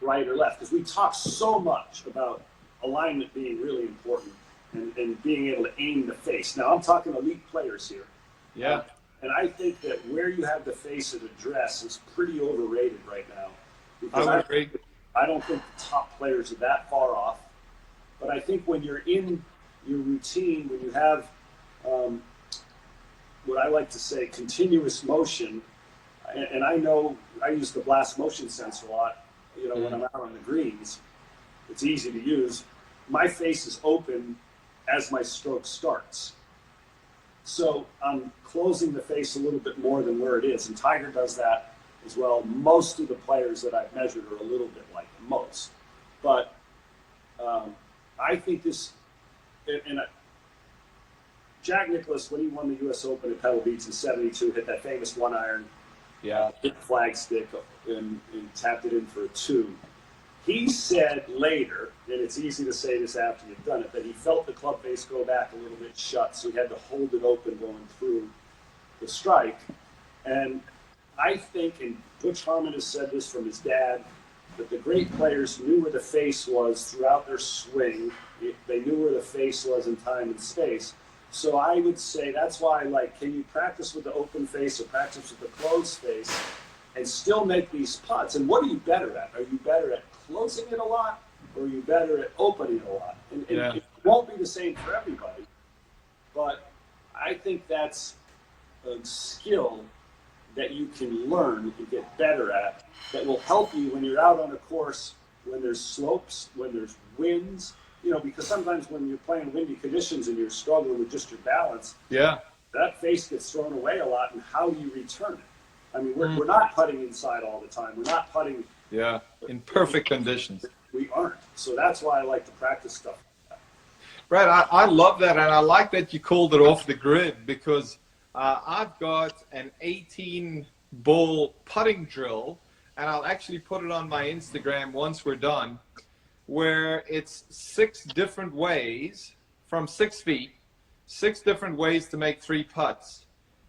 [SPEAKER 2] right or left. Because we talk so much about alignment being really important and being able to aim the face. Now, I'm talking elite players here.
[SPEAKER 1] Yeah.
[SPEAKER 2] And I think that where you have the face of the dress is pretty overrated right now. Because
[SPEAKER 1] I would agree.
[SPEAKER 2] I don't think the top players are that far off. But I think when you're in your routine, when you have what I like to say, continuous motion, and I know I use the blast motion sensor a lot, you know, when I'm out on the greens. It's easy to use. My face is open as my stroke starts. So I'm closing the face a little bit more than where it is, and Tiger does that as well. Most of the players that I've measured are a little bit like most. But I think this, and Jack Nicklaus, when he won the U.S. Open at Pebble Beach in '72, hit that famous 1-iron, hit the flag stick and tapped it in for a 2. He said later, and it's easy to say this after you've done it, that he felt the club face go back a little bit shut, so he had to hold it open going through the strike. And I think, and Butch Harmon has said this from his dad, that the great players knew where the face was throughout their swing. They knew where the face was in time and space. So I would say that's why, like, can you practice with the open face or practice with the closed face and still make these putts? And what are you better at? Are you better at closing it a lot, or are you better at opening it a lot? And it won't be the same for everybody. But I think that's a skill that you can learn and get better at that will help you when you're out on a course, when there's slopes, when there's winds, because sometimes when you're playing windy conditions and you're struggling with just your balance,
[SPEAKER 1] Yeah.
[SPEAKER 2] that face gets thrown away a lot in how you return it. I mean, we're not putting inside all the time. We're not putting.
[SPEAKER 1] Yeah. In perfect conditions.
[SPEAKER 2] We aren't. So that's why I like to practice stuff.
[SPEAKER 1] Brad, I love that, and I like that you called it off the grid, because I've got an 18-ball putting drill, and I'll actually put it on my Instagram once we're done, where it's 6 different ways from 6 feet, 6 different ways to make 3 putts.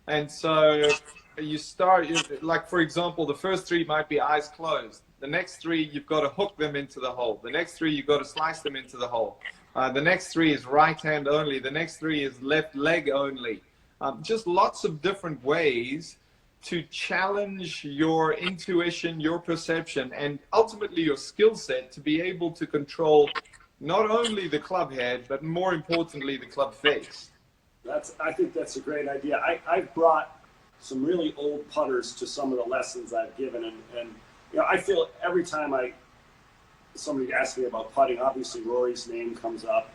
[SPEAKER 1] And so you start, like, for example, the first 3 might be eyes closed. The next 3, you've got to hook them into the hole. The next 3, you've got to slice them into the hole. The next 3 is right hand only. The next 3 is left leg only. Just lots of different ways to challenge your intuition, your perception, and ultimately your skill set to be able to control not only the club head, but more importantly, the club face.
[SPEAKER 2] I think that's a great idea. I've brought some really old putters to some of the lessons I've given, and I feel every time somebody asks me about putting, obviously Rory's name comes up.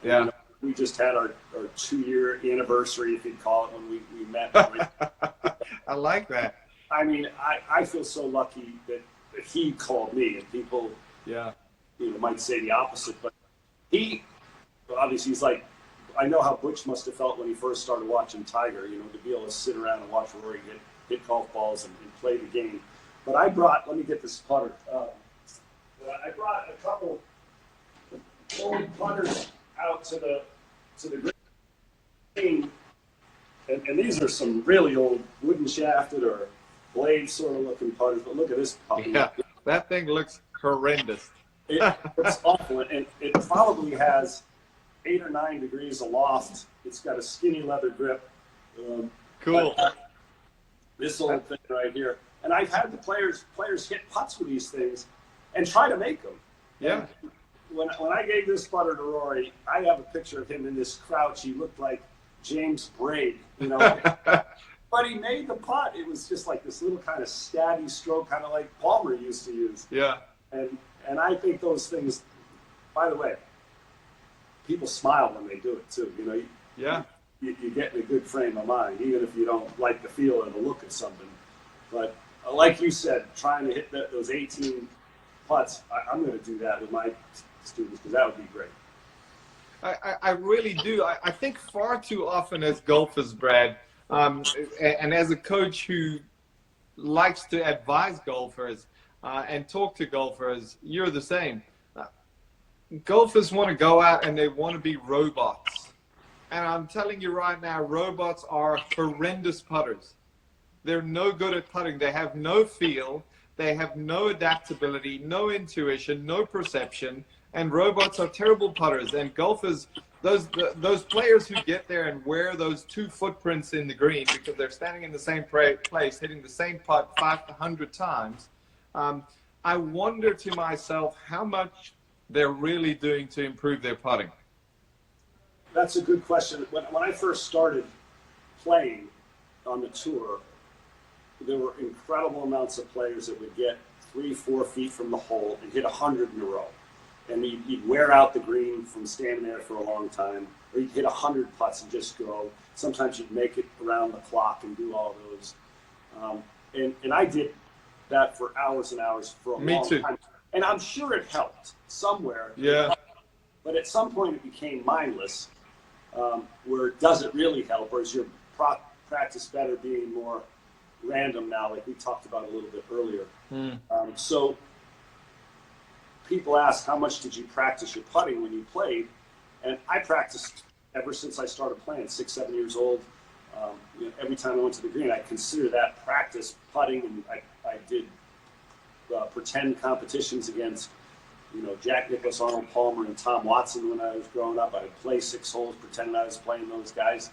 [SPEAKER 1] Yeah.
[SPEAKER 2] We just had our 2-year anniversary, if you'd call it, when we met.
[SPEAKER 1] I like that.
[SPEAKER 2] I mean, I feel so lucky that he called me, and people might say the opposite, but he's like, I know how Butch must have felt when he first started watching Tiger, to be able to sit around and watch Rory hit golf balls and play the game. But let me get this putter. I brought a couple old putters out to the green, and these are some really old wooden shafted or blade sort of looking putters. But look at this puppy.
[SPEAKER 1] Yeah, that thing looks horrendous.
[SPEAKER 2] It's awful, and it probably has 8 or 9 degrees aloft. It's got a skinny leather grip.
[SPEAKER 1] Cool.
[SPEAKER 2] This old thing right here, and I've had the players hit putts with these things and try to make them.
[SPEAKER 1] Yeah.
[SPEAKER 2] When I gave this putter to Rory, I have a picture of him in this crouch. He looked like James Braid, But he made the putt. It was just like this little kind of stabby stroke, kind of like Palmer used to use.
[SPEAKER 1] Yeah.
[SPEAKER 2] And I think those things, by the way, people smile when they do it too.
[SPEAKER 1] Yeah.
[SPEAKER 2] You get in a good frame of mind, even if you don't like the feel or the look of something. But like you said, trying to hit those 18 putts, I'm going to do that with my students, because that would be great.
[SPEAKER 1] I really do. I think far too often as golfers, Brad, and as a coach who likes to advise golfers and talk to golfers, you're the same. Golfers want to go out and they want to be robots. And I'm telling you right now, robots are horrendous putters. They're no good at putting. They have no feel. They have no adaptability, no intuition, no perception. And robots are terrible putters. And golfers, those players who get there and wear those 2 footprints in the green because they're standing in the same place, hitting the same putt 500 times, I wonder to myself how much they're really doing to improve their putting.
[SPEAKER 2] That's a good question. When I first started playing on the tour, there were incredible amounts of players that would get 3-4 feet from the hole and hit 100 in a row. And you'd wear out the green from standing there for a long time, or you'd hit 100 putts and just go. Sometimes you'd make it around the clock and do all those. And I did that for hours and hours for a long time. And I'm sure it helped somewhere.
[SPEAKER 1] Yeah.
[SPEAKER 2] But at some point it became mindless, where does it really help, or is your practice better being more random now, like we talked about a little bit earlier? So people ask, how much did you practice your putting when you played? And I practiced ever since I started playing, 6-7 years old. Every time I went to the green, I consider that practice putting, and I did pretend competitions against Jack Nicklaus, Arnold Palmer, and Tom Watson when I was growing up. I would play 6 holes pretending I was playing those guys.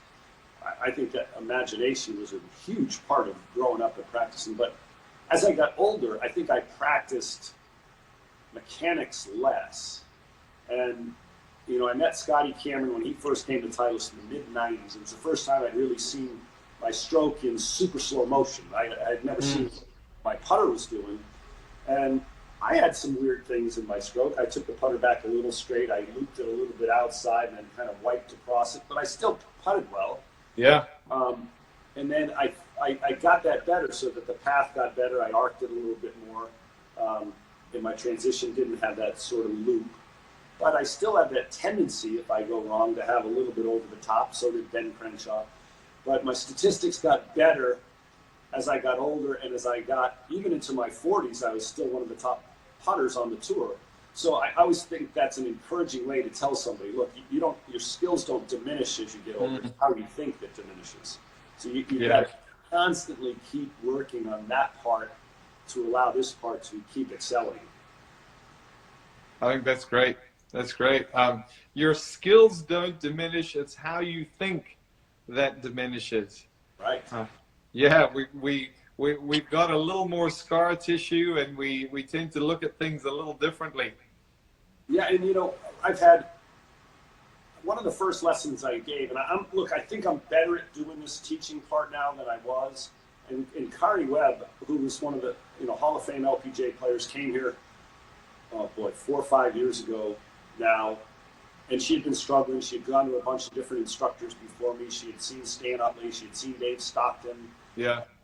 [SPEAKER 2] I think that imagination was a huge part of growing up and practicing. But as I got older, I think I practiced mechanics less. And I met Scotty Cameron when he first came to Titleist in the mid-'90s. It was the first time I'd really seen my stroke in super slow motion. I had never seen what my putter was doing. And I had some weird things in my stroke. I took the putter back a little straight. I looped it a little bit outside and then kind of wiped across it. But I still putted well.
[SPEAKER 1] Yeah.
[SPEAKER 2] And then I got that better so that the path got better. I arced it a little bit more. And my transition didn't have that sort of loop. But I still have that tendency, if I go wrong, to have a little bit over the top. So did Ben Crenshaw. But my statistics got better as I got older, and as I got even into my 40s, I was still one of the top putters on the tour. So I always think that's an encouraging way to tell somebody, look, your skills don't diminish as you get older. It's how you think that diminishes. So you got to constantly keep working on that part to allow this part to keep excelling.
[SPEAKER 1] I think that's great. That's great. Your skills don't diminish. It's how you think that diminishes.
[SPEAKER 2] Right.
[SPEAKER 1] Yeah, we've got a little more scar tissue, and we tend to look at things a little differently. Yeah,
[SPEAKER 2] and I've had one of the first lessons I gave, and I think I'm better at doing this teaching part now than I was. And Kari Webb, who was one of the Hall of Fame LPGA players, came here, 4 or 5 years ago now, and she had been struggling. She had gone to a bunch of different instructors before me. She had seen Stan Utley, she had seen Dave Stockton,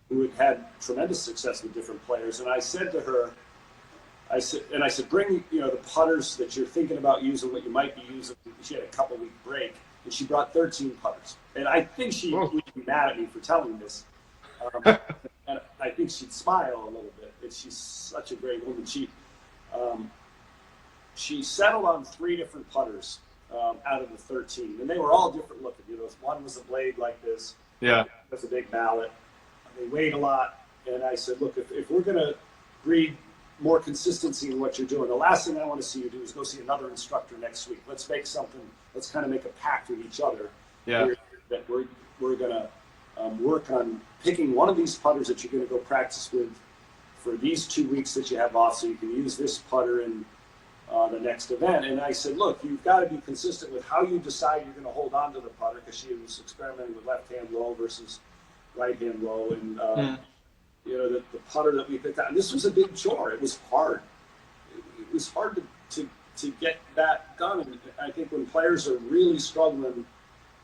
[SPEAKER 2] who had had tremendous success with different players. And I said to her, I said, bring the putters that you're thinking about using, what you might be using. She had a couple-week break, and she brought 13 putters. And I think she would be mad at me for telling this. And I think she'd smile a little bit. And she's such a great woman. She settled on 3 different putters out of the 13, and they were all different looking. One was a blade like this.
[SPEAKER 1] Yeah.
[SPEAKER 2] That's a big mallet. They weighed a lot, and I said, look, if we're going to breed more consistency in what you're doing, the last thing I want to see you do is go see another instructor next week. Let's make something. Let's kind of make a pact with each other.
[SPEAKER 1] Yeah.
[SPEAKER 2] That we're going to work on picking one of these putters that you're going to go practice with for these 2 weeks that you have off, so you can use this putter in the next event. And I said, look, you've got to be consistent with how you decide you're going to hold on to the putter, because she was experimenting with left-hand low versus right-hand low. And, the putter that we picked out, and this was a big chore. It was hard. It was hard to get that done. And I think when players are really struggling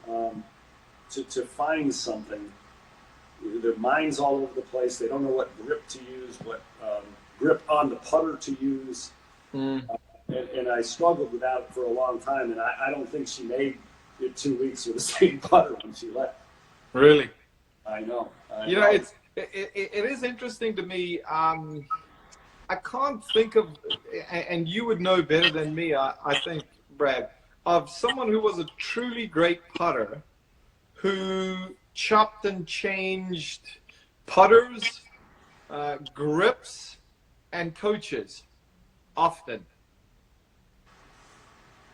[SPEAKER 2] to find something, their mind's all over the place. They don't know what grip to use, what grip on the putter to use. And I struggled with that for a long time, and I don't think she made it 2 weeks with the same putter when she left.
[SPEAKER 1] Really?
[SPEAKER 2] I know.
[SPEAKER 1] It is interesting to me. I can't think of, and you would know better than me, I think, Brad, of someone who was a truly great putter who chopped and changed putters, grips, and coaches often.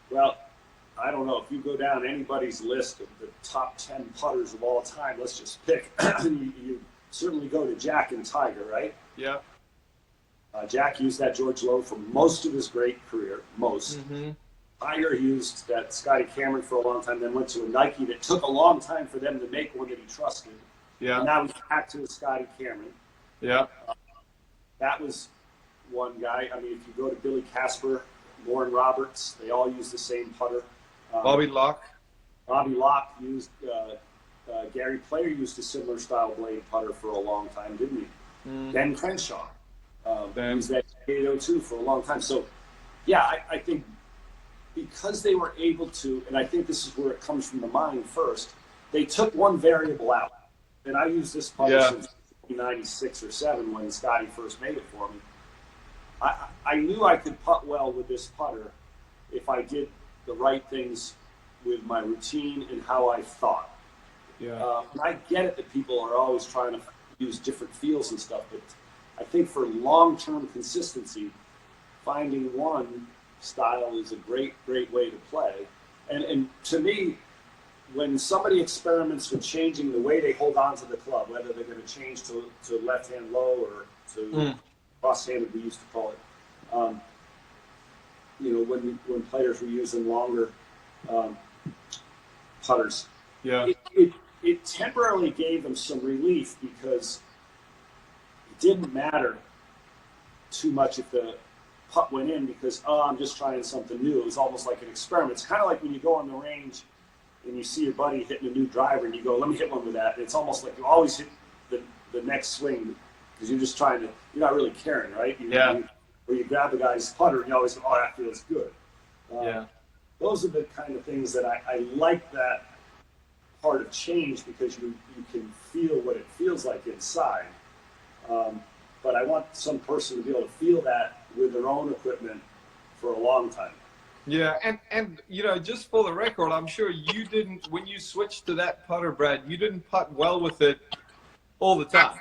[SPEAKER 2] Well, I don't know. If you go down anybody's list of the top 10 putters of all time, let's just pick. You certainly go to Jack and Tiger, right?
[SPEAKER 1] Yeah.
[SPEAKER 2] Jack used that George Lowe for most of his great career, most.
[SPEAKER 1] Mm-hmm.
[SPEAKER 2] Tiger used that Scotty Cameron for a long time, then went to a Nike that took a long time for them to make one that he trusted.
[SPEAKER 1] Yeah.
[SPEAKER 2] And now he's back to the Scotty Cameron.
[SPEAKER 1] Yeah.
[SPEAKER 2] That was one guy. I mean, if you go to Billy Casper, Warren Roberts, they all use the same putter.
[SPEAKER 1] Bobby Locke.
[SPEAKER 2] Bobby Locke used, Gary Player used a similar style blade putter for a long time, didn't he? Ben Crenshaw used that 802 for a long time. So, yeah, I think because they were able to, and I think this is where it comes from the mind first, they took one variable out. And I used this putter since 1996 or 7 when Scotty first made it for me. I knew I could putt well with this putter if I did the right things with my routine and how I thought.
[SPEAKER 1] Yeah.
[SPEAKER 2] And I get it that people are always trying to use different feels and stuff, but I think for long-term consistency, finding one style is a great way to play. And to me, when somebody experiments with changing the way they hold on to the club, whether they're going to change to left-hand low or to cross-handed, we used to call it, when players were using longer um, putters.
[SPEAKER 1] Yeah.
[SPEAKER 2] It temporarily gave them some relief because it didn't matter too much if the putt went in because, I'm just trying something new. It was almost like an experiment. It's kind of like when you go on the range and you see your buddy hitting a new driver and you go, let me hit one with that. And it's almost like you always hit the next swing because you're just trying to, you're not really caring, right? Or you grab the guy's putter and you always go, oh, that feels good. Those are the kind of things that I like that part of change because you can feel what it feels like inside. But I want some person to be able to feel that with their own equipment for a long time.
[SPEAKER 1] Yeah, and just for the record, I'm sure you didn't, when you switched to that putter, Brad, you didn't putt well with it all the time.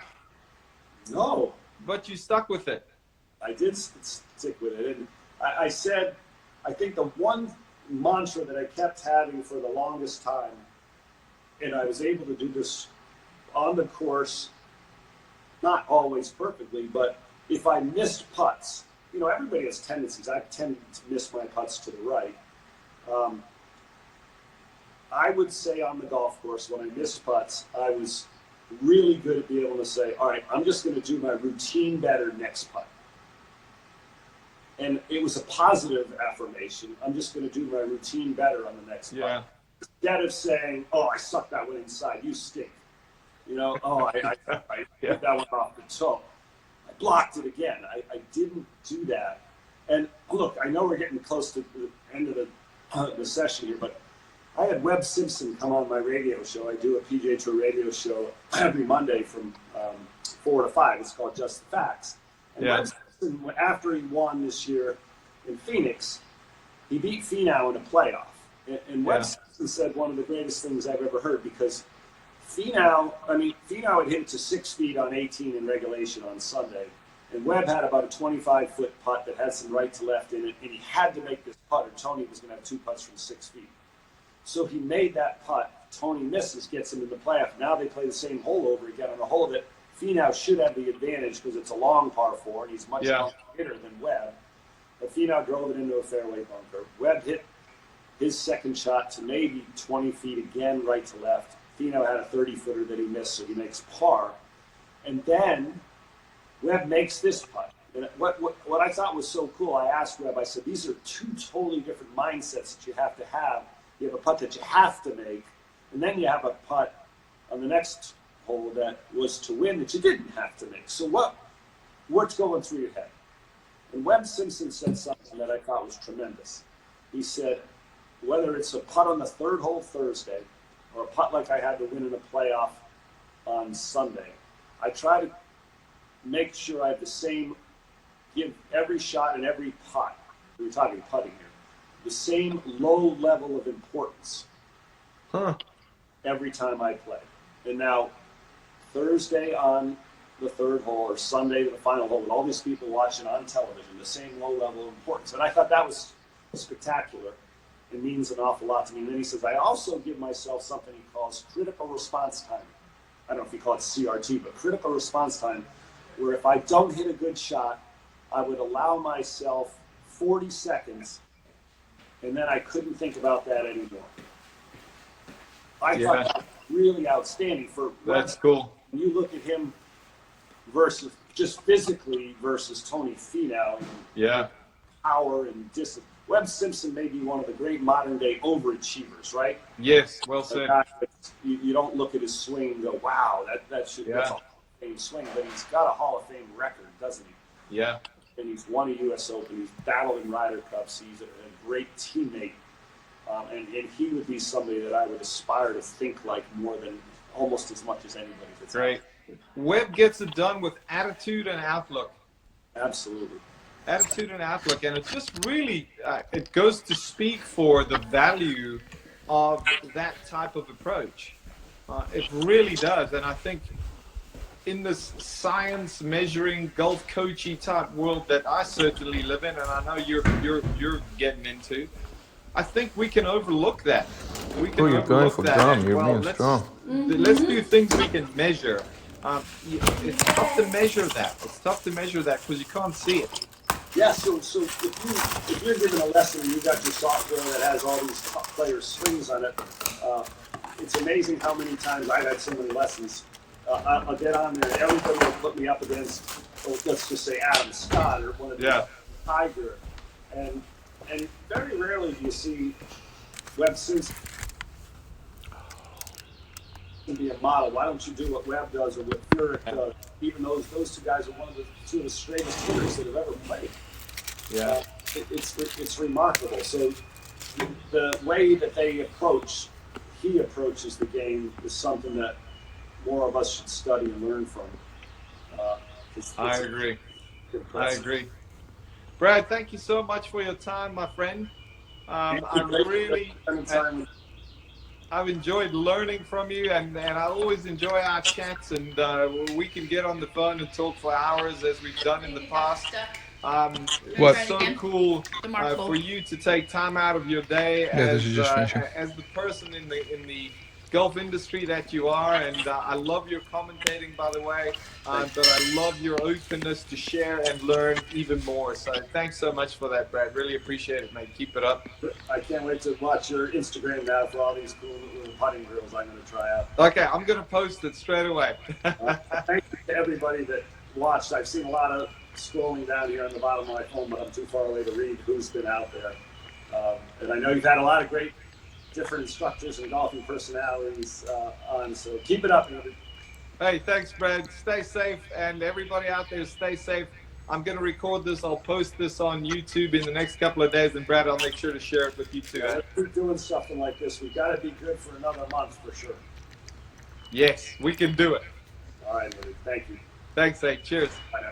[SPEAKER 2] No.
[SPEAKER 1] But you stuck with it.
[SPEAKER 2] I did stick with it. And I said, I think the one mantra that I kept having for the longest time, and I was able to do this on the course, not always perfectly, but if I missed putts, everybody has tendencies. I tend to miss my putts to the right. I would say on the golf course, when I missed putts, I was really good at being able to say, all right, I'm just going to do my routine better next putt. And it was a positive affirmation. I'm just going to do my routine better on the next putt. Instead of saying, oh, I sucked that one inside, you stink. I hit that one off the toe. I blocked it again. I didn't do that. And look, I know we're getting close to the end of the session here, but I had Webb Simpson come on my radio show. I do a PGA Tour radio show every Monday from 4 to 5. It's called Just the Facts. And Webb Simpson, after he won this year in Phoenix, he beat Finau in a playoff. And Webb Simpson said one of the greatest things I've ever heard because Finau had hit it to 6 feet on 18 in regulation on Sunday. And Webb had about a 25-foot putt that had some right to left in it, and he had to make this putt, or Tony was going to have 2 putts from 6 feet. So he made that putt. Tony misses, gets him in the playoff. Now they play the same hole over again on a hole that Finau should have the advantage because it's a long par 4, and he's much more hitter than Webb. But Finau drove it into a fairway bunker. Webb hit his second shot to maybe 20 feet again, right to left. Finau had a 30-footer that he missed, so he makes par. And then Webb makes this putt. And what I thought was so cool, I asked Webb, I said, these are 2 totally different mindsets that you have to have. You have a putt that you have to make, and then you have a putt on the next hole that was to win that you didn't have to make. So what's going through your head? And Webb Simpson said something that I thought was tremendous. He said, whether it's a putt on the 3rd hole Thursday or a putt like I had to win in a playoff on Sunday, I try to make sure I have the same, give every shot and every putt, we're talking putting here, the same low level of importance every time I play. And now, Thursday on the 3rd hole or Sunday the final hole with all these people watching on television, the same low level of importance. And I thought that was spectacular. It means an awful lot to me. And then he says, I also give myself something he calls critical response time. I don't know if he calls it CRT, but critical response time, where if I don't hit a good shot, I would allow myself 40 seconds, and then I couldn't think about that anymore. I thought that was really outstanding.
[SPEAKER 1] That's cool.
[SPEAKER 2] When you look at him versus just physically versus Tony Finau, power and distance. Webb Simpson may be one of the great modern day overachievers, right?
[SPEAKER 1] Yes, well said.
[SPEAKER 2] You don't look at his swing and go, wow, that's a Hall of Fame swing, but he's got a Hall of Fame record, doesn't he?
[SPEAKER 1] Yeah.
[SPEAKER 2] And he's won a U.S. Open. He's battled in Ryder Cups. He's a great teammate. And he would be somebody that I would aspire to think like more than almost as much as anybody. That's
[SPEAKER 1] great. Webb gets it done with attitude and outlook.
[SPEAKER 2] Absolutely.
[SPEAKER 1] Attitude and outlook. And it just really, it goes to speak for the value of that type of approach. It really does. And I think in this science measuring golf coachy type world that I certainly live in, and I know you're getting into, I think we can overlook that. We can
[SPEAKER 3] you're going for drum. You're being strong.
[SPEAKER 1] Let's do things we can measure. It's tough to measure that. It's tough to measure that because you can't see it.
[SPEAKER 2] Yeah, so if you're giving a lesson and you got your software that has all these top player swings on it, it's amazing how many times I've had so many lessons. I'll get on there and everybody will put me up against, let's just say Adam Scott or one of the Tiger, and very rarely do you see Webb Simpson be a model. Why don't you do what Webb does or what Furyk does? Even those two guys are two of the straightest hitters that have ever played.
[SPEAKER 1] Yeah,
[SPEAKER 2] it's remarkable. So the way that he approaches the game is something that more of us should study and learn from.
[SPEAKER 1] I agree.
[SPEAKER 2] Impressive.
[SPEAKER 1] I agree. Brad, thank you so much for your time, my friend. I've enjoyed learning from you, and I always enjoy our chats, and we can get on the phone and talk for hours as we've done in the past. It's so cool for you to take time out of your day as the person in the golf industry that you are, and I love your commentating, by the way, but I love your openness to share and learn even more. So thanks so much for that, Brad. Really appreciate it, mate. Keep it up.
[SPEAKER 2] I can't wait to watch your Instagram now for all these cool little putting drills I'm going to try out.
[SPEAKER 1] Okay, I'm going to post it straight away.
[SPEAKER 2] Thank you to everybody that watched. I've seen a lot of scrolling down here on the bottom of my phone, but I'm too far away to read who's been out there. And I know you've had a lot of great different instructors and golfing personalities on, so keep it up.
[SPEAKER 1] Hey, thanks, Brad. Stay safe, and everybody out there, stay safe. I'm going to record this. I'll post this on YouTube in the next couple of days, and Brad, I'll make sure to share it with you too.
[SPEAKER 2] Let's keep doing something like this. We've got to be good for another month for sure.
[SPEAKER 1] Yes, we can do it.
[SPEAKER 2] All right, buddy. Thank you.
[SPEAKER 1] Thanks, hey. Cheers.
[SPEAKER 2] Bye now.